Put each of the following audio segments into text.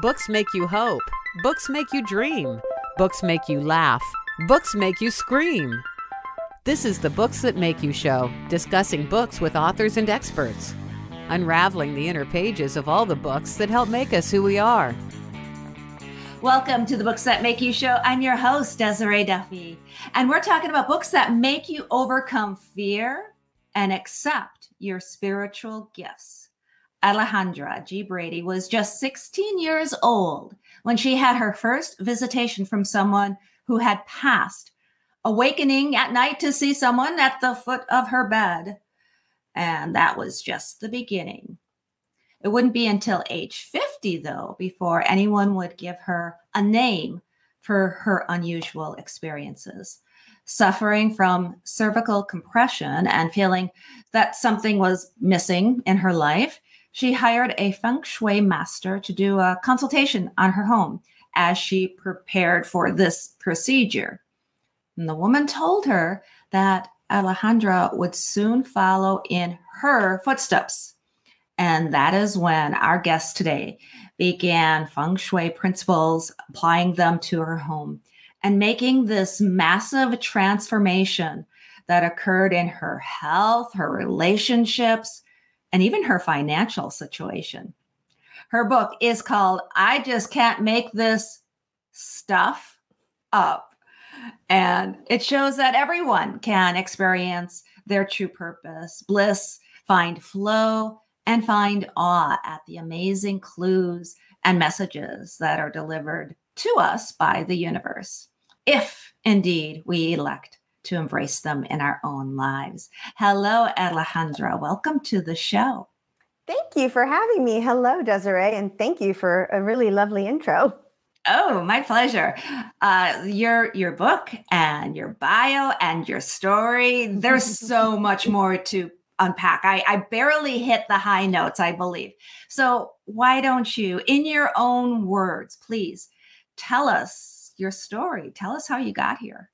Books make you hope. Books make you dream. Books make you laugh. Books make you scream. This is the Books That Make You show, discussing books with authors and experts, unraveling the inner pages of all the books that help make us who we are. Welcome to the Books That Make You show. I'm your host, Desiree Duffy, and we're talking about books that make you overcome fear and accept your spiritual gifts. Alejandra G. Brady was just 16 years old when she had her first visitation from someone who had passed, awakening at night to see someone at the foot of her bed. And that was just the beginning. It wouldn't be until age 50, though, before anyone would give her a name for her unusual experiences. Suffering from cervical compression and feeling that something was missing in her life, she hired a Feng Shui master to do a consultation on her home as she prepared for this procedure. And the woman told her that Alejandra would soon follow in her footsteps. And that is when our guest today began Feng Shui principles, applying them to her home, and making this massive transformation that occurred in her health, her relationships, and even her financial situation. Her book is called I Just Can't Make This Stuff Up. And it shows that everyone can experience their true purpose, bliss, find flow, and find awe at the amazing clues and messages that are delivered to us by the universe, if indeed we elect to embrace them in our own lives. Hello, Alejandra. Welcome to the show. Thank you for having me. Hello, Desiree, and thank you for a really lovely intro. Oh, my pleasure. Your book and your bio and your story, there's so much more to unpack. I barely hit the high notes, I believe. So why don't you, in your own words, please tell us your story. Tell us how you got here.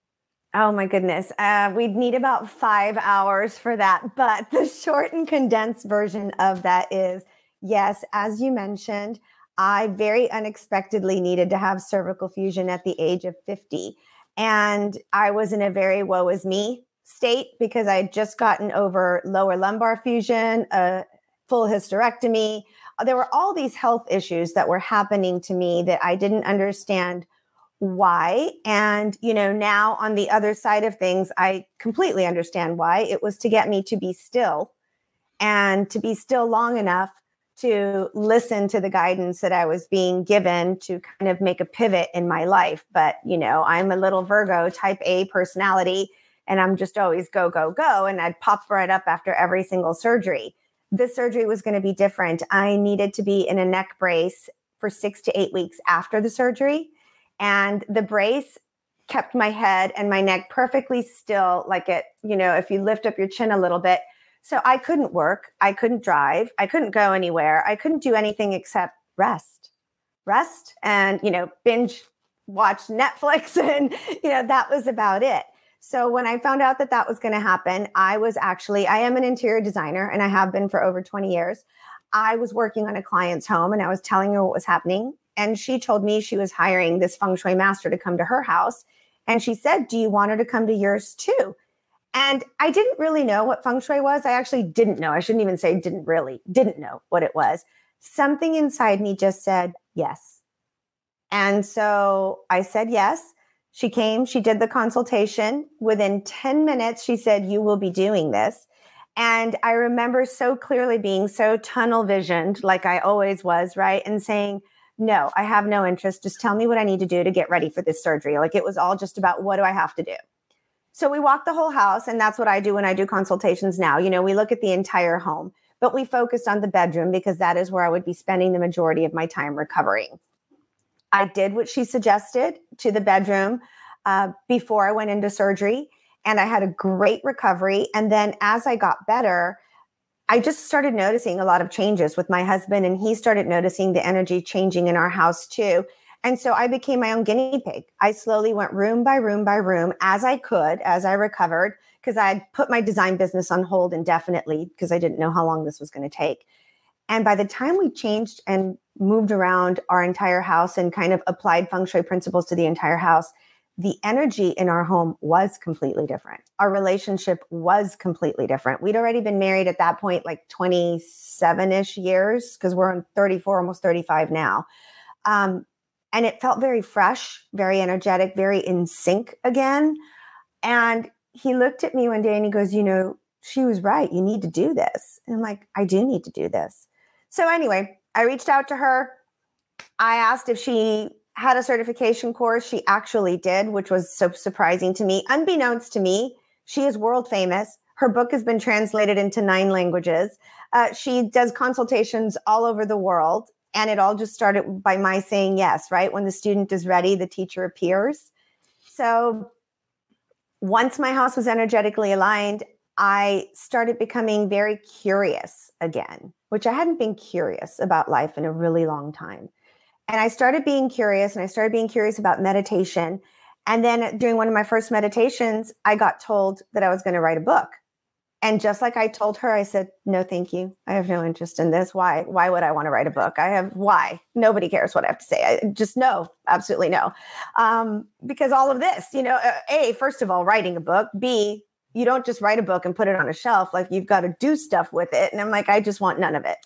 Oh my goodness. We'd need about 5 hours for that. But the short and condensed version of that is, yes, as you mentioned, I very unexpectedly needed to have cervical fusion at the age of 50. And I was in a very woe is me state because I had just gotten over lower lumbar fusion, a full hysterectomy. There were all these health issues that were happening to me that I didn't understand why. And, now on the other side of things, I completely understand why. It was to get me to be still and to be still long enough to listen to the guidance that I was being given to kind of make a pivot in my life. But, I'm a little Virgo type A personality, and I'm just always go, go, go. And I'd pop right up after every single surgery. This surgery was going to be different. I needed to be in a neck brace for 6 to 8 weeks after the surgery. And the brace kept my head and my neck perfectly still, like if you lift up your chin a little bit. So I couldn't work. I couldn't drive. I couldn't go anywhere. I couldn't do anything except rest and, binge watch Netflix. And, that was about it. So when I found out that was going to happen, I am an interior designer and I have been for over 20 years. I was working on a client's home and I was telling her what was happening. And she told me she was hiring this Feng Shui master to come to her house. And she said, do you want her to come to yours too? And I didn't really know what Feng Shui was. I actually didn't know. I shouldn't even say didn't know what it was. Something inside me just said yes. And so I said yes. She came, she did the consultation. Within 10 minutes, she said, you will be doing this. And I remember so clearly being so tunnel visioned, like I always was, right? And saying, no, I have no interest. Just tell me what I need to do to get ready for this surgery. Like it was all just about what do I have to do? So we walked the whole house, and that's what I do when I do consultations now. We look at the entire home, but we focused on the bedroom because that is where I would be spending the majority of my time recovering. I did what she suggested to the bedroom before I went into surgery, and I had a great recovery. And then as I got better, I just started noticing a lot of changes with my husband, and he started noticing the energy changing in our house too. And so I became my own guinea pig. I slowly went room by room by room as I recovered, because I had put my design business on hold indefinitely because I didn't know how long this was going to take. And by the time we changed and moved around our entire house and kind of applied Feng Shui principles to the entire house, the energy in our home was completely different. Our relationship was completely different. We'd already been married at that point, like 27-ish years, because we're on 34, almost 35 now. And it felt very fresh, very energetic, very in sync again. And he looked at me one day and he goes, she was right. You need to do this. And I'm like, I do need to do this. So anyway, I reached out to her. I asked if she had a certification course. She actually did, which was so surprising to me. Unbeknownst to me, she is world famous. Her book has been translated into 9 languages. She does consultations all over the world. And it all just started by my saying yes, right? When the student is ready, the teacher appears. So once my house was energetically aligned, I started becoming very curious again, which I hadn't been curious about life in a really long time. And I started being curious, and I started being curious about meditation. And then during one of my first meditations, I got told that I was going to write a book. And just like I told her, I said, no, thank you. I have no interest in this. Why would I want to write a book? Why? Nobody cares what I have to say. I just no, absolutely no. Because all of this, A, first of all, writing a book, B, you don't just write a book and put it on a shelf. Like, you've got to do stuff with it. And I'm like, I just want none of it.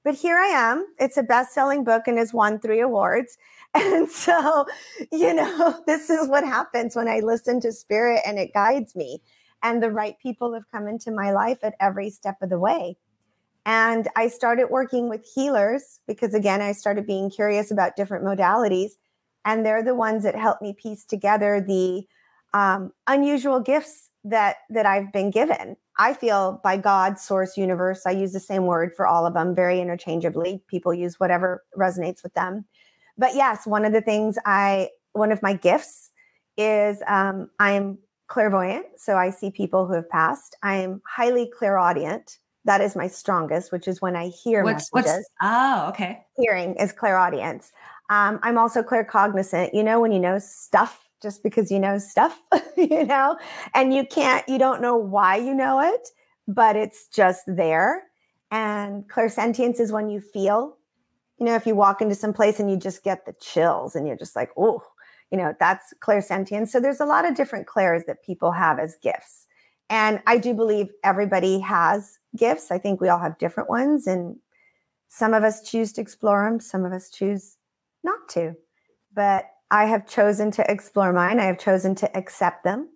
But here I am. It's a best-selling book and has won 3 awards. And so, this is what happens when I listen to spirit and it guides me. And the right people have come into my life at every step of the way. And I started working with healers because, again, I started being curious about different modalities. And they're the ones that help me piece together the unusual gifts that I've been given. I feel by God, source, universe. I use the same word for all of them very interchangeably. People use whatever resonates with them. But yes, one of my gifts is I'm clairvoyant. So I see people who have passed. I'm highly clairaudient. That is my strongest, which is when I hear messages. Okay. Hearing is clairaudience. I'm also claircognizant. When you know stuff, just because you know stuff, and you don't know why you know it, but it's just there. And clairsentience is when you feel, if you walk into some place and you just get the chills and you're just like, oh, that's clairsentience. So there's a lot of different clairs that people have as gifts. And I do believe everybody has gifts. I think we all have different ones. And some of us choose to explore them. Some of us choose not to. But I have chosen to explore mine. I have chosen to accept them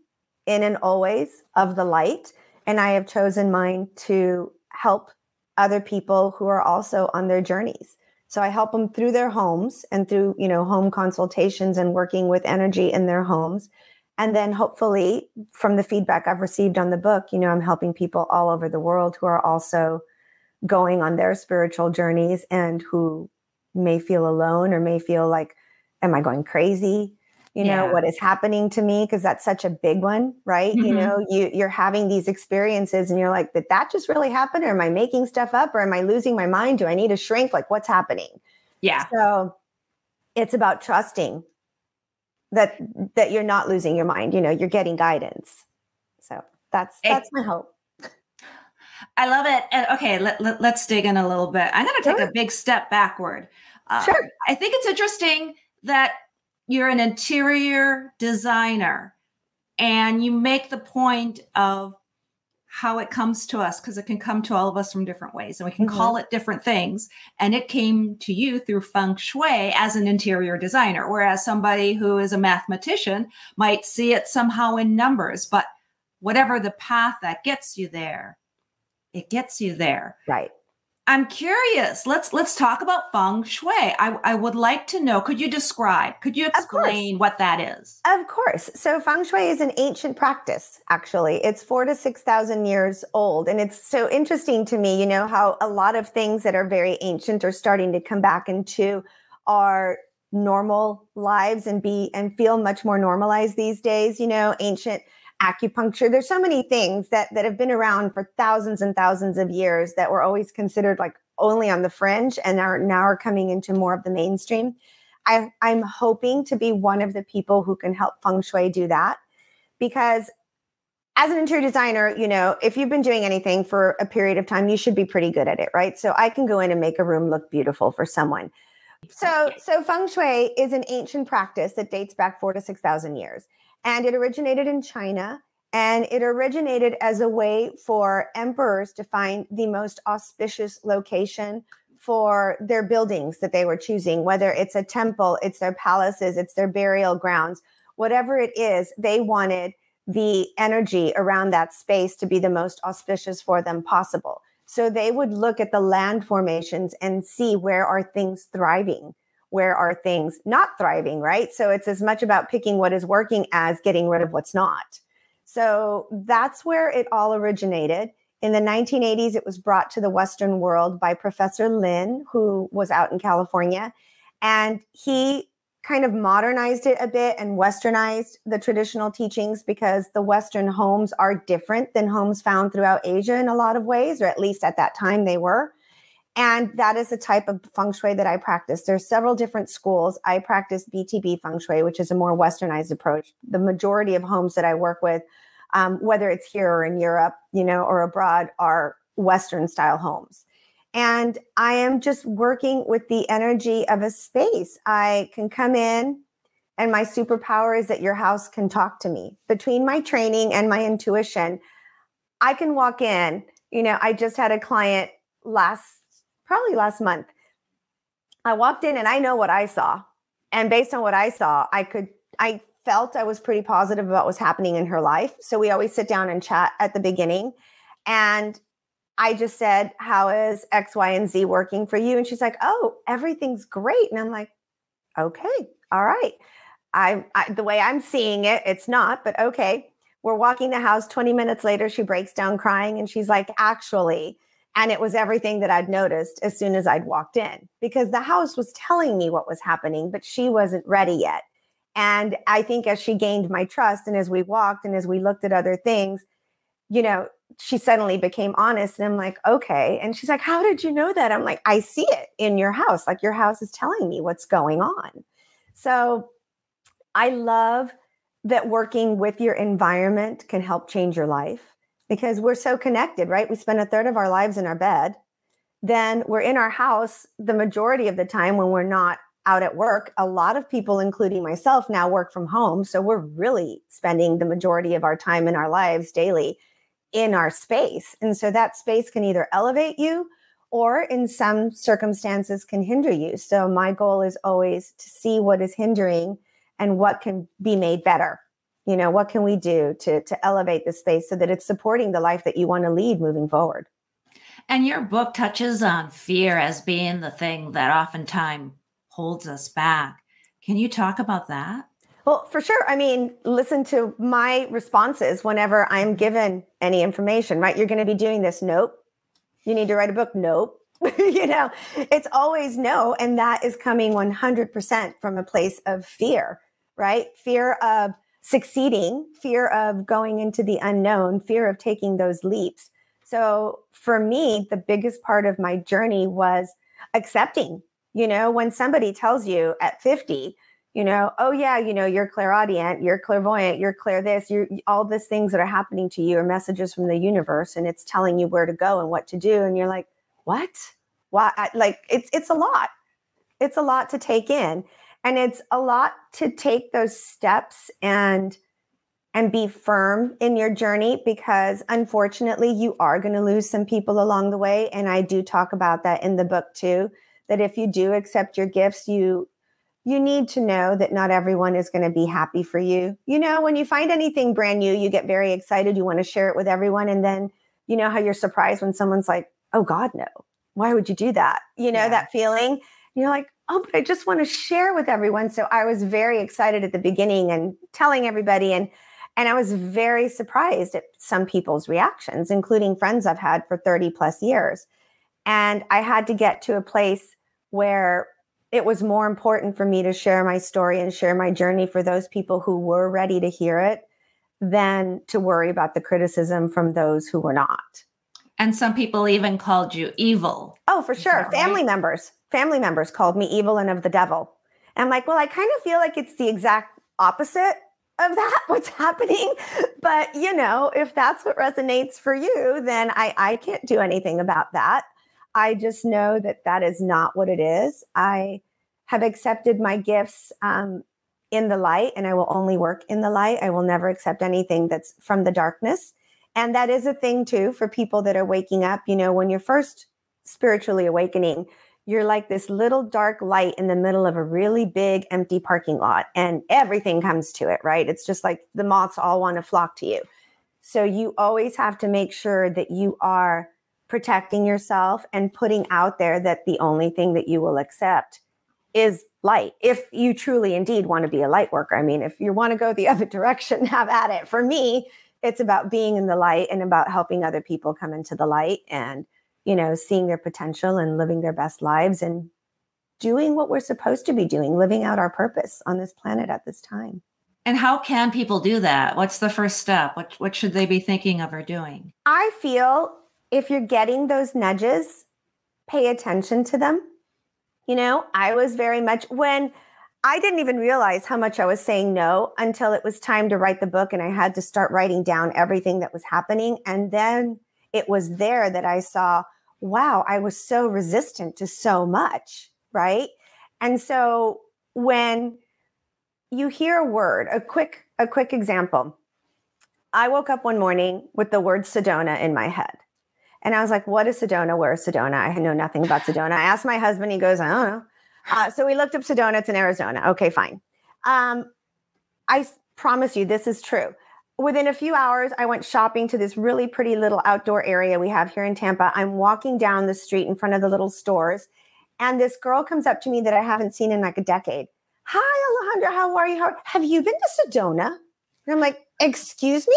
in and always of the light. And I have chosen mine to help other people who are also on their journeys. So I help them through their homes and through, home consultations and working with energy in their homes. And then hopefully from the feedback I've received on the book, I'm helping people all over the world who are also going on their spiritual journeys and who may feel alone or may feel like, am I going crazy? What is happening to me? Because that's such a big one, right? Mm-hmm. You're having these experiences and you're like, did that just really happen? Or am I making stuff up? Or am I losing my mind? Do I need to shrink? Like, what's happening? Yeah. So it's about trusting that you're not losing your mind. You're getting guidance. So that's my hope. I love it. And okay, let's dig in a little bit. I'm going to take a big step backward. Sure. I think it's interesting that you're an interior designer and you make the point of how it comes to us, because it can come to all of us from different ways and we can call it different things. And it came to you through Feng Shui as an interior designer, whereas somebody who is a mathematician might see it somehow in numbers, but whatever the path that gets you there, it gets you there. Right. I'm curious. Let's talk about Feng Shui. I would like to know, could you explain what that is? Of course. So Feng Shui is an ancient practice, actually. It's 4,000 to 6,000 years old. And it's so interesting to me, how a lot of things that are very ancient are starting to come back into our normal lives and feel much more normalized these days. Ancient acupuncture. There's so many things that have been around for thousands and thousands of years that were always considered like only on the fringe and are now coming into more of the mainstream. I'm hoping to be one of the people who can help Feng Shui do that, because as an interior designer, if you've been doing anything for a period of time, you should be pretty good at it, right? So I can go in and make a room look beautiful for someone. So Feng Shui is an ancient practice that dates back 4,000 to 6,000 years. And it originated in China. And it originated as a way for emperors to find the most auspicious location for their buildings that they were choosing, whether it's a temple, it's their palaces, it's their burial grounds, whatever it is, they wanted the energy around that space to be the most auspicious for them possible. So they would look at the land formations and see where are things thriving, where are things not thriving, right? So it's as much about picking what is working as getting rid of what's not. So that's where it all originated. In the 1980s, it was brought to the Western world by Professor Lin, who was out in California. And he kind of modernized it a bit and westernized the traditional teachings because the Western homes are different than homes found throughout Asia in a lot of ways, or at least at that time they were. And that is the type of feng shui that I practice. There's several different schools. I practice BTB feng shui, which is a more westernized approach. The majority of homes that I work with, whether it's here or in Europe, or abroad, are Western style homes. And I am just working with the energy of a space. I can come in, and my superpower is that your house can talk to me. Between my training and my intuition, I can walk in. I just had a client probably last month. I walked in and I know what I saw. And based on what I saw, I felt I was pretty positive about what's happening in her life. So we always sit down and chat at the beginning. And I just said, how is X, Y, and Z working for you? And she's like, oh, everything's great. And I'm like, okay, all right. The way I'm seeing it, it's not, but okay. We're walking the house. 20 minutes later, she breaks down crying. And she's like, actually, and it was everything that I'd noticed as soon as I'd walked in, because the house was telling me what was happening, but she wasn't ready yet. And I think as she gained my trust and as we walked and as we looked at other things, she suddenly became honest. And I'm like, okay. And she's like, how did you know that? I'm like, I see it in your house. Like your house is telling me what's going on. So I love that working with your environment can help change your life because we're so connected, right? We spend a third of our lives in our bed. Then we're in our house the majority of the time when we're not out at work. A lot of people, including myself, now work from home. So we're really spending the majority of our time in our lives daily in our space. And so that space can either elevate you or in some circumstances can hinder you. So my goal is always to see what is hindering and what can be made better. What can we do to elevate the space so that it's supporting the life that you want to lead moving forward? And your book touches on fear as being the thing that oftentimes holds us back. Can you talk about that? Well, for sure. I mean, listen to my responses whenever I'm given any information, right? You're going to be doing this. Nope. You need to write a book. Nope. It's always no. And that is coming 100% from a place of fear, right? Fear of succeeding, fear of going into the unknown, fear of taking those leaps. So for me, the biggest part of my journey was accepting, when somebody tells you at 50, oh yeah, you're clairaudient, you're clairvoyant, you're clair this, all these things that are happening to you are messages from the universe and it's telling you where to go and what to do. And you're like, what? Why? It's a lot. It's a lot to take in. And it's a lot to take those steps and be firm in your journey because unfortunately you are going to lose some people along the way. And I do talk about that in the book too, that if you do accept your gifts, you need to know that not everyone is going to be happy for you. When you find anything brand new, you get very excited. You want to share it with everyone. And then how you're surprised when someone's like, oh God, no, why would you do that? That feeling. And you're like, oh, but I just want to share with everyone. So I was very excited at the beginning and telling everybody. And I was very surprised at some people's reactions, including friends I've had for 30 plus years. And I had to get to a place where it was more important for me to share my story and share my journey for those people who were ready to hear it than to worry about the criticism from those who were not. And some people even called you evil. Oh, for sure. Family members called me evil and of the devil. And I'm like, well, I kind of feel like it's the exact opposite of that, what's happening. But, if that's what resonates for you, then I can't do anything about that. I just know that is not what it is. I have accepted my gifts in the light, and I will only work in the light. I will never accept anything that's from the darkness. And that is a thing too for people that are waking up. You know, when you're first spiritually awakening, you're like this little dark light in the middle of a really big empty parking lot, and everything comes to it, right? It's just like the moths all want to flock to you. So you always have to make sure that you are protecting yourself and putting out there that the only thing that you will accept is light. If you truly indeed want to be a light worker. I mean, if you want to go the other direction, have at it. For me, it's about being in the light and about helping other people come into the light and, you know, seeing their potential and living their best lives and doing what we're supposed to be doing, living out our purpose on this planet at this time. And how can people do that? What's the first step? What should they be thinking of or doing? I feel if you're getting those nudges, pay attention to them. You know, I was very much when I didn't even realize how much I was saying no until it was time to write the book and I had to start writing down everything that was happening. And then it was there that I saw, wow, I was so resistant to so much, right? And so when you hear a word, a quick example. I woke up one morning with the word Sedona in my head. And I was like, what is Sedona? Where is Sedona? I know nothing about Sedona. I asked my husband, he goes, I don't know. So we looked up Sedona. It's in Arizona. Okay, fine. I promise you, this is true. Within a few hours, I went shopping to this really pretty little outdoor area we have here in Tampa. I'm walking down the street in front of the little stores. And this girl comes up to me that I haven't seen in like a decade. Hi, Alejandra, how are you? Have you been to Sedona? And I'm like, excuse me?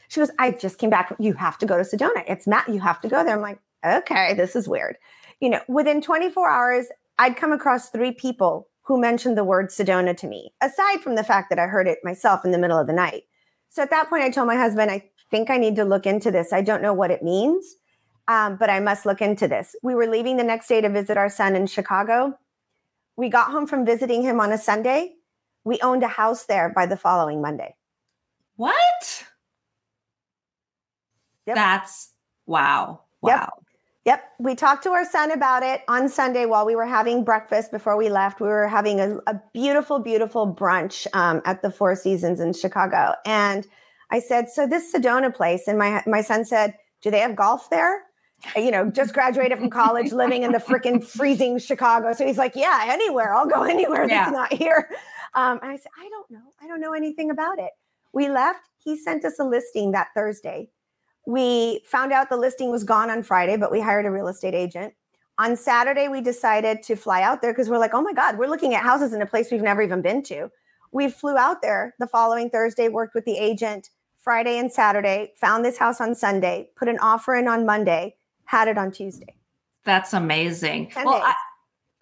She goes, I just came back. You have to go to Sedona. It's Matt. You have to go there. I'm like, okay, this is weird. You know, within 24 hours, I'd come across 3 people who mentioned the word Sedona to me, aside from the fact that I heard it myself in the middle of the night. So at that point, I told my husband, I think I need to look into this. I don't know what it means, but I must look into this. We were leaving the next day to visit our son in Chicago. We got home from visiting him on a Sunday. We owned a house there by the following Monday. What? Yep. That's wow. Wow. Yep. We talked to our son about it on Sunday while we were having breakfast before we left. We were having a beautiful, beautiful brunch at the Four Seasons in Chicago. And I said, so this Sedona place, and my son said, do they have golf there? You know, just graduated from college, living in the freaking freezing Chicago. So he's like, yeah, anywhere. I'll go anywhere that's not here. And I said, I don't know. I don't know anything about it. We left. He sent us a listing that Thursday. We found out the listing was gone on Friday, but we hired a real estate agent. On Saturday, we decided to fly out there because we're like, oh my God, we're looking at houses in a place we've never even been to. We flew out there the following Thursday, worked with the agent Friday and Saturday, found this house on Sunday, put an offer in on Monday, had it on Tuesday. That's amazing. Well,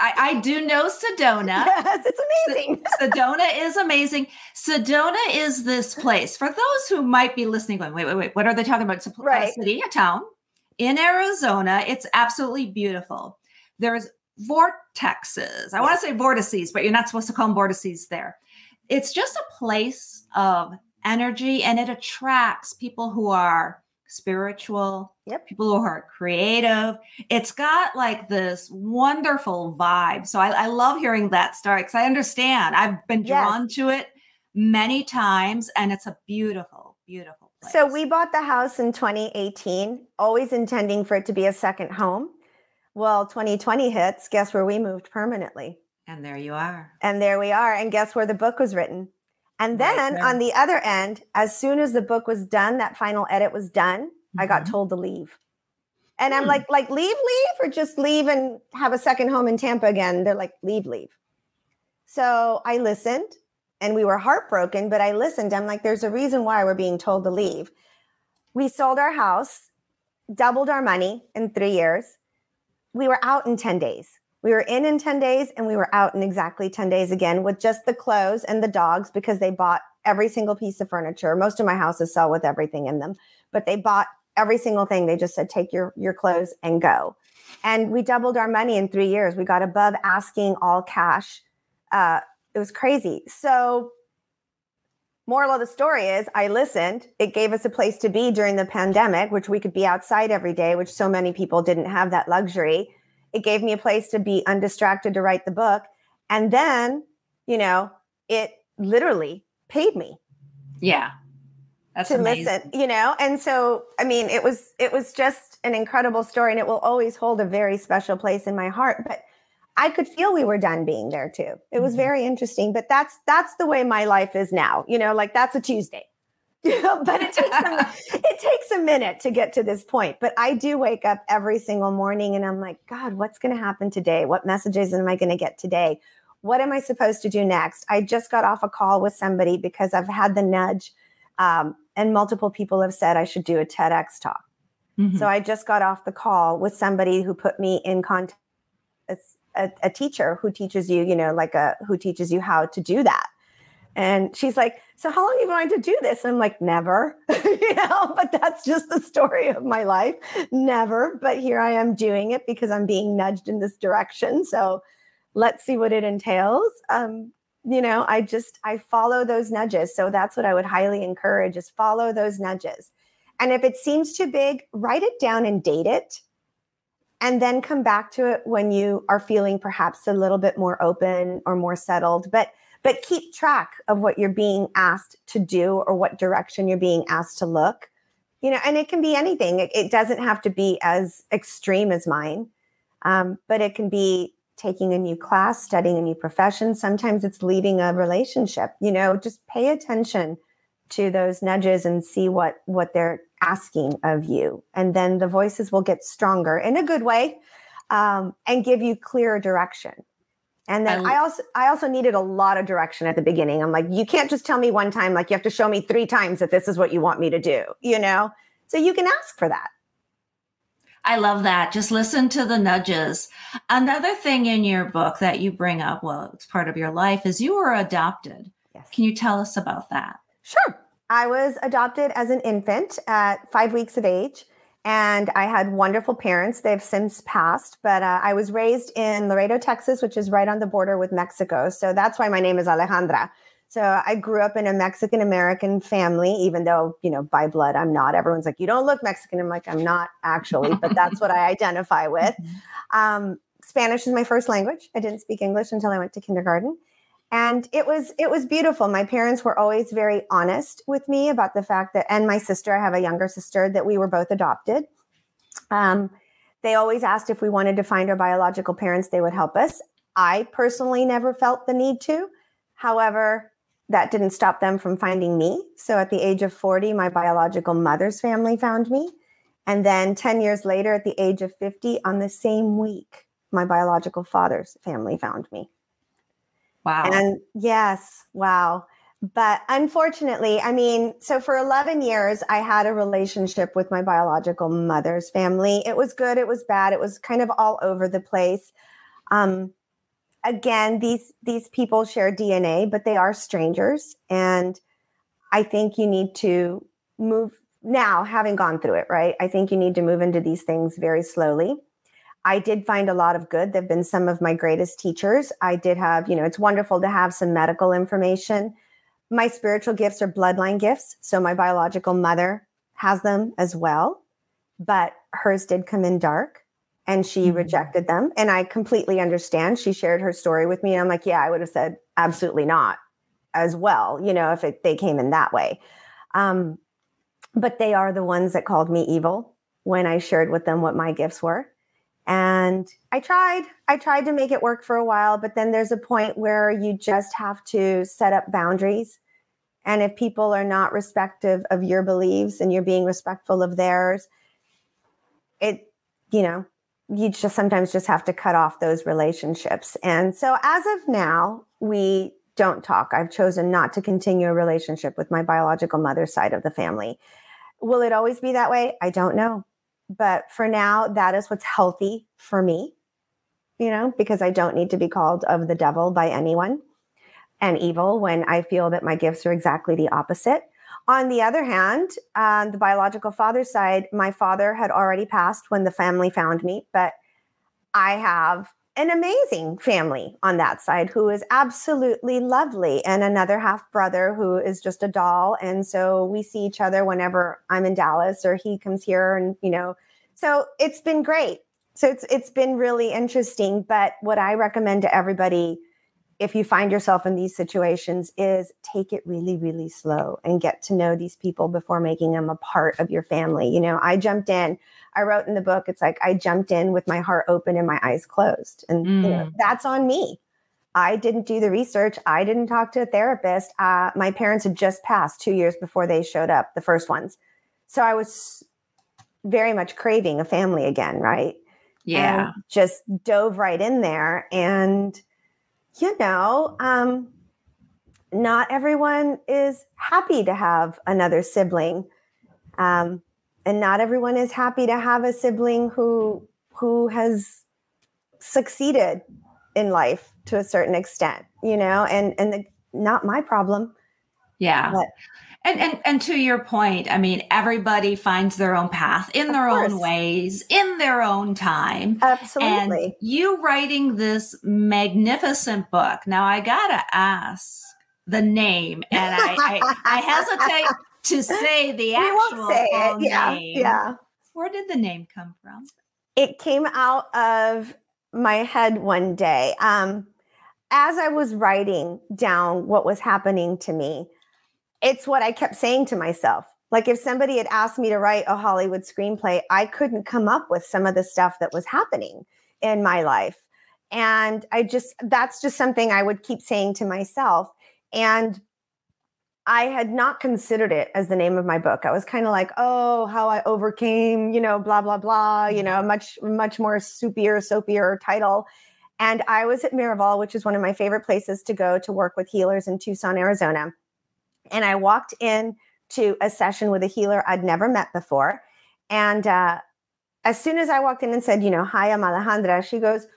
I do know Sedona. Yes, it's amazing. Sedona is amazing. Sedona is this place. For those who might be listening, going, wait, what are they talking about? It's a city, a town in Arizona. It's absolutely beautiful. There's vortexes. I want to say vortices, but you're not supposed to call them vortices there. It's just a place of energy, and it attracts people who are spiritual, people who are creative. It's got like this wonderful vibe. So I love hearing that story because I understand. I've been drawn to it many times, and it's a beautiful, beautiful place. So we bought the house in 2018, always intending for it to be a second home. Well, 2020 hits. Guess where we moved permanently? And there you are. And there we are. And guess where the book was written? And then on the other end, as soon as the book was done, that final edit was done, I got told to leave. And I'm like leave, or just leave and have a second home in Tampa again? They're like, leave. So I listened, and we were heartbroken, but I listened. I'm like, there's a reason why we're being told to leave. We sold our house, doubled our money in 3 years. We were out in 10 days. We were in 10 days, and we were out in exactly 10 days again with just the clothes and the dogs, because they bought every single piece of furniture. Most of my houses sell with everything in them, but they bought every single thing. They just said, take your clothes and go. And we doubled our money in 3 years. We got above asking, all cash. It was crazy. So moral of the story is I listened. It gave us a place to be during the pandemic, which we could be outside every day, which so many people didn't have that luxury. It gave me a place to be undistracted to write the book. And then, it literally paid me. Yeah. That's to amazing. listen, And so, I mean, it was just an incredible story, and it will always hold a very special place in my heart. But I could feel we were done being there too. It was very interesting, but that's the way my life is now, like that's a Tuesday, but it takes a minute to get to this point. But I do wake up every single morning and I'm like, God, what's going to happen today? What messages am I going to get today? What am I supposed to do next? I just got off a call with somebody because I've had the nudge. And multiple people have said I should do a TEDx talk. Mm-hmm. So I just got off the call with somebody who put me in contact. It's a teacher who teaches you, who teaches you how to do that. And she's like, so how long have you wanted to do this? And I'm like, never, but that's just the story of my life. Never. But here I am doing it because I'm being nudged in this direction. So let's see what it entails. I follow those nudges. So that's what I would highly encourage is follow those nudges. And if it seems too big, write it down and date it. And then come back to it when you are feeling perhaps a little bit more open or more settled. But keep track of what you're being asked to do or what direction you're being asked to look. And it can be anything. It doesn't have to be as extreme as mine, but it can be taking a new class, studying a new profession. Sometimes it's leaving a relationship. Just pay attention to those nudges and see what they're asking of you. And then the voices will get stronger in a good way, and give you clearer direction. And then I also needed a lot of direction at the beginning. I'm like, you can't just tell me one time, like you have to show me 3 times that this is what you want me to do, So you can ask for that. I love that. Just listen to the nudges. Another thing in your book that you bring up, well, it's part of your life, is you were adopted. Yes. Can you tell us about that? Sure. I was adopted as an infant at 5 weeks of age, and I had wonderful parents. They've since passed, but I was raised in Laredo, Texas, which is right on the border with Mexico. So that's why my name is Alejandra. So I grew up in a Mexican-American family, even though, by blood, I'm not. Everyone's like, you don't look Mexican. I'm like, I'm not actually, but that's what I identify with. Spanish is my first language. I didn't speak English until I went to kindergarten. And it was beautiful. My parents were always very honest with me about the fact that, and my sister, I have a younger sister, that we were both adopted. They always asked if we wanted to find our biological parents, they would help us. I personally never felt the need to. However, that didn't stop them from finding me. So at the age of 40, my biological mother's family found me. And then 10 years later, at the age of 50, on the same week, my biological father's family found me. Wow. And yes, wow. But unfortunately, so for 11 years, I had a relationship with my biological mother's family. It was good. It was bad. It was kind of all over the place. Again, these people share DNA, but they are strangers. And I think you need to move now, having gone through it, right? I think you need to move into these things very slowly. I did find a lot of good. They've been some of my greatest teachers. I did have, it's wonderful to have some medical information. My spiritual gifts are bloodline gifts. So my biological mother has them as well, but hers did come in dark. And she rejected them. And I completely understand. She shared her story with me. And I'm like, yeah, I would have said absolutely not as well, if they came in that way. But they are the ones that called me evil when I shared with them what my gifts were. And I tried to make it work for a while, but then there's a point where you just have to set up boundaries. And if people are not respective of your beliefs and you're being respectful of theirs, you just sometimes just have to cut off those relationships. And so as of now, we don't talk. I've chosen not to continue a relationship with my biological mother's side of the family. Will it always be that way? I don't know. But for now, that is what's healthy for me, because I don't need to be called of the devil by anyone and evil when I feel that my gifts are exactly the opposite. On the other hand, on the biological father's side, my father had already passed when the family found me, but I have an amazing family on that side who is absolutely lovely, and another half brother who is just a doll. And so we see each other whenever I'm in Dallas or he comes here, and so it's been great. So it's been really interesting. But what I recommend to everybody if you find yourself in these situations is take it really, really slow and get to know these people before making them a part of your family. You know, I jumped in, I wrote in the book, it's like I jumped in with my heart open and my eyes closed. And you know, that's on me. I didn't do the research. I didn't talk to a therapist. My parents had just passed 2 years before they showed up, the first ones. So I was very much craving a family again, right? Yeah. And just dove right in there. And, you know, not everyone is happy to have another sibling. And not everyone is happy to have a sibling who has succeeded in life to a certain extent, you know, and not my problem. Yeah. But, and to your point, I mean, everybody finds their own path in their own ways, in their own time. Absolutely. And you writing this magnificent book. Now I gotta ask the name, and I hesitate to say the actual full name. Yeah. Where did the name come from? It came out of my head one day. As I was writing down what was happening to me, it's what I kept saying to myself. Like if somebody had asked me to write a Hollywood screenplay, I couldn't come up with some of the stuff that was happening in my life. And that's just something I would keep saying to myself. And I had not considered it as the name of my book. I was kind of like, oh, how I overcame, you know, blah, blah, blah, you know, much more soapier title. And I was at Miraval, which is one of my favorite places to go to work with healers in Tucson, Arizona. And I walked in to a session with a healer I'd never met before. And as soon as I walked in and said, you know, hi, I'm Alejandra, she goes,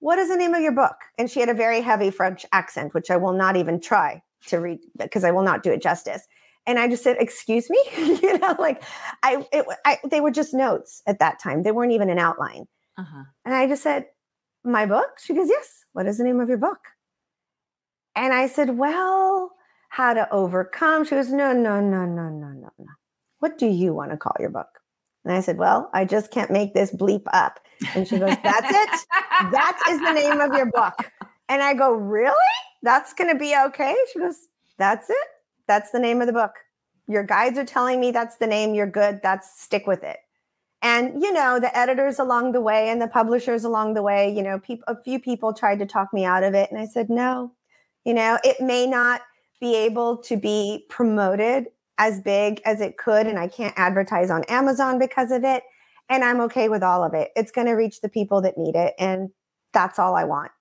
what is the name of your book? And she had a very heavy French accent, which I will not even try to read because I will not do it justice. And I just said, excuse me, you know, like they were just notes at that time. They weren't even an outline. And I just said, my book? She goes, yes. What is the name of your book? And I said, well, how to overcome. She goes, no. What do you want to call your book? And I said, well, I just can't make this bleep up. And she goes, that's it. That is the name of your book. And I go, really? That's going to be okay? She goes, that's it. That's the name of the book. Your guides are telling me that's the name. You're good. Stick with it. And, you know, the editors along the way and the publishers along the way, you know, a few people tried to talk me out of it. And I said, no, you know, it may not be able to be promoted as big as it could. And I can't advertise on Amazon because of it. And I'm okay with all of it. It's going to reach the people that need it. And that's all I want.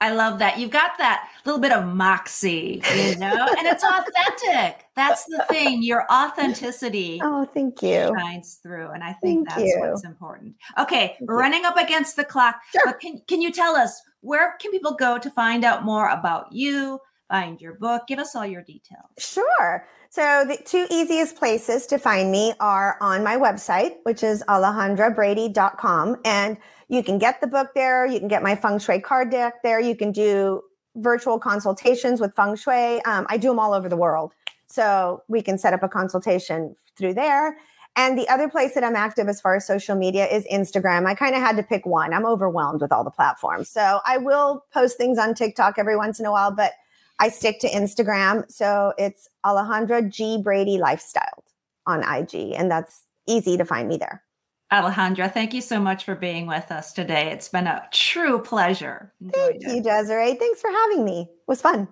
I love that. You've got that little bit of moxie, you know, and it's authentic. That's the thing. Your authenticity. Oh, thank you. Shines through. And I think that's what's important. Okay. We're running up against the clock. Sure. But can you tell us, where can people go to find out more about you, find your book? Give us all your details. Sure. So the two easiest places to find me are on my website, which is alejandrabrady.com. And you can get the book there. You can get my Feng Shui card deck there. You can do virtual consultations with Feng Shui. I do them all over the world. So we can set up a consultation through there. And the other place that I'm active as far as social media is Instagram. I kind of had to pick one. I'm overwhelmed with all the platforms. So I will post things on TikTok every once in a while, but I stick to Instagram. So it's Alejandra G Brady Lifestyle on IG. And that's easy to find me there. Alejandra, thank you so much for being with us today. It's been a true pleasure. Thank you, Desiree. Thanks for having me. It was fun.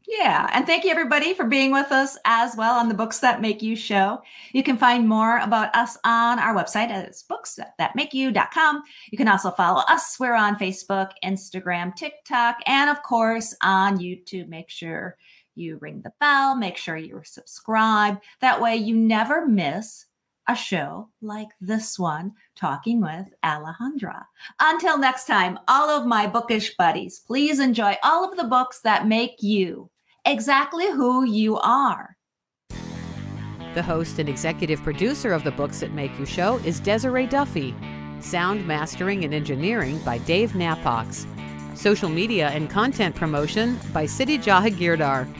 Yeah. And thank you, everybody, for being with us as well on the Books That Make You show. You can find more about us on our website. It's booksthatmakeyou.com. You can also follow us. We're on Facebook, Instagram, TikTok, and of course on YouTube. Make sure you ring the bell. Make sure you're subscribed. That way you never miss a show like this one, Talking with Alejandra. Until next time, all of my bookish buddies, please enjoy all of the books that make you exactly who you are. The host and executive producer of the Books That Make You show is Desiree Duffy. Sound mastering and engineering by Dave Napox. Social media and content promotion by Siddhi Jahagirdar.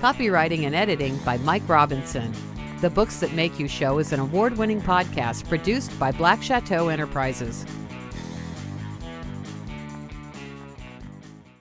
Copywriting and editing by Mike Robinson. The Books That Make You show is an award-winning podcast produced by Black Chateau Enterprises.